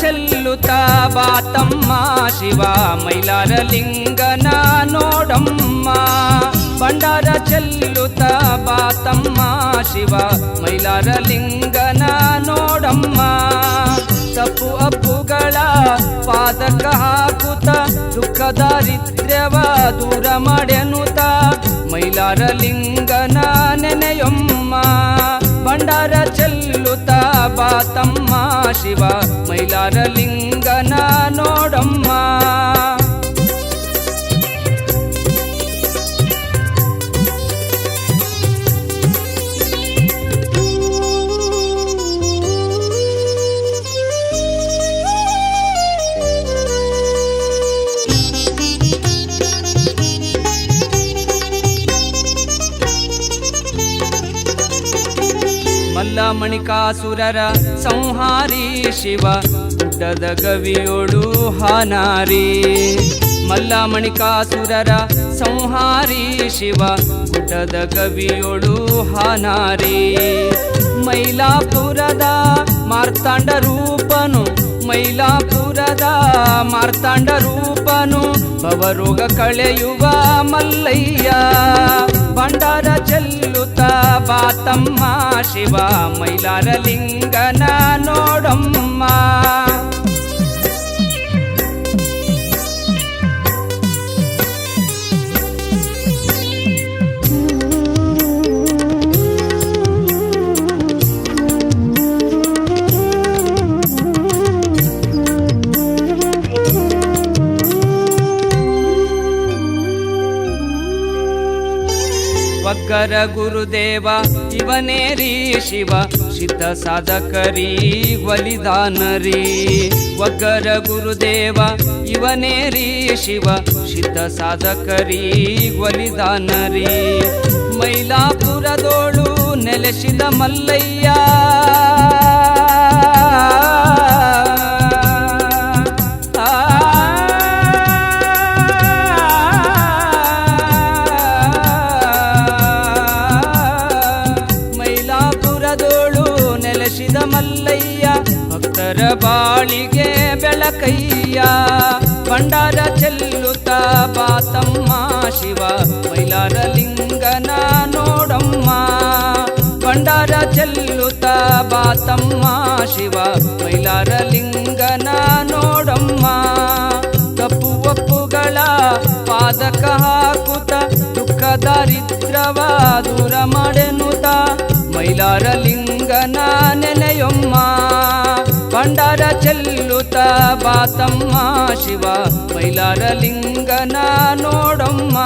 ಚೆಲ್ಲುತ್ತ ಬಾತಮ್ಮ ಶಿವ ಮೈಲಾರ ಲಿಂಗನ ನೋಡಮ್ಮ. ಭಂಡಾರ ಚೆಲ್ಲುತ್ತ ಬಾತಮ್ಮ ಶಿವ ಮೈಲಾರ ಲಿಂಗನ ನೋಡಮ್ಮ. ತಪ್ಪು ಅಪ್ಪುಗಳ ಪಾದಕ ಹಾಕುತ್ತ ದುಃಖ ದಾರಿದ್ರ್ಯವ ದೂರ ಮಾಡೆನುತ ಮೈಲಾರ ಲಿಂಗನ ನೆನೆಯೊಮ್ಮ. ಭಂಡಾರ ಚೆಲ್ಲುತ್ತ ಬಾತಮ್ಮ ಶಿವ ಮೈಲಾರ ಲಿಂಗನ ನೋಡಮ್ಮ. ಮಲ್ಲ ಮಣಿಕಾಸುರರ ಸಂಹಾರಿ ಶಿವ ಗುಡ್ಡದ ಗವಿಯೋಳು ಹಾನಾರಿ. ಮಲ್ಲ ಮಣಿಕಾಸುರರ ಸಂಹಾರಿ ಶಿವ ಗುಡ್ಡದ ಗವಿಯೋಳು ಹಾನಾರಿ. ಮೈಲಾಪುರದ ಮಾರ್ತಾಂಡ ರೂಪನು ಮೈಲಾಪುರದ ಮಾರ್ತಾಂಡ ರೂಪನು ಭವರೋಗ ಕಳೆಯುವ ಮಲ್ಲಯ್ಯ. ಭಂಡಾರ ಚೆಲ್ಲುತ್ತ ಬಾತಮ್ಮ ಶಿವ ಮೈಲಾರ ಲಿಂಗನ ನೋಡಮ್ಮ. ಒಗ್ಗರ ಗುರುದೇವ ಇವನೇರಿ ಶಿವ ಸಿದ್ಧ ಸಾಧಕರಿ ಒಲಿದಾನರಿ. ಒಗ್ಗರ ಗುರುದೇವ ಇವನೇರಿ ಶಿವ ಸಿದ್ಧ ಸಾಧಕರಿ ಒಲಿದಾನರಿ. ಮೈಲಾಪುರದೋಳು ನೆಲೆಸಿದ ಮಲ್ಲಯ್ಯ ಮಲ್ಲಯ್ಯ ಭಕ್ತರ ಬಾಳಿಗೆ ಬೆಳಕಯ್ಯ. ಭಂಡಾರ ಚೆಲ್ಲುತ್ತ ಬಾತಮ್ಮ ಶಿವ ಮೈಲಾರ ಲಿಂಗನ ನೋಡಮ್ಮ. ಭಂಡಾರ ಚೆಲ್ಲುತ್ತ ಬಾತಮ್ಮ ಶಿವ ಮೈಲಾರ ಲಿಂಗನ ನೋಡಮ್ಮ. ತಪ್ಪು ಒಪ್ಪುಗಳ ಪಾದಕ ಹಾಕುತ್ತ ದುಃಖ ದಾರಿದ್ರ್ಯವ ದೂರ ಮಾಡೆನುತ ಮೈಲಾರ ಲಿಂಗನ ನೆನೆಯೊಮ್ಮ. ಭಂಡಾರ ಚೆಲ್ಲುತ್ತ ಬಾತಮ್ಮ ಶಿವ ಮೈಲಾರ ಲಿಂಗನ ನೋಡಮ್ಮ.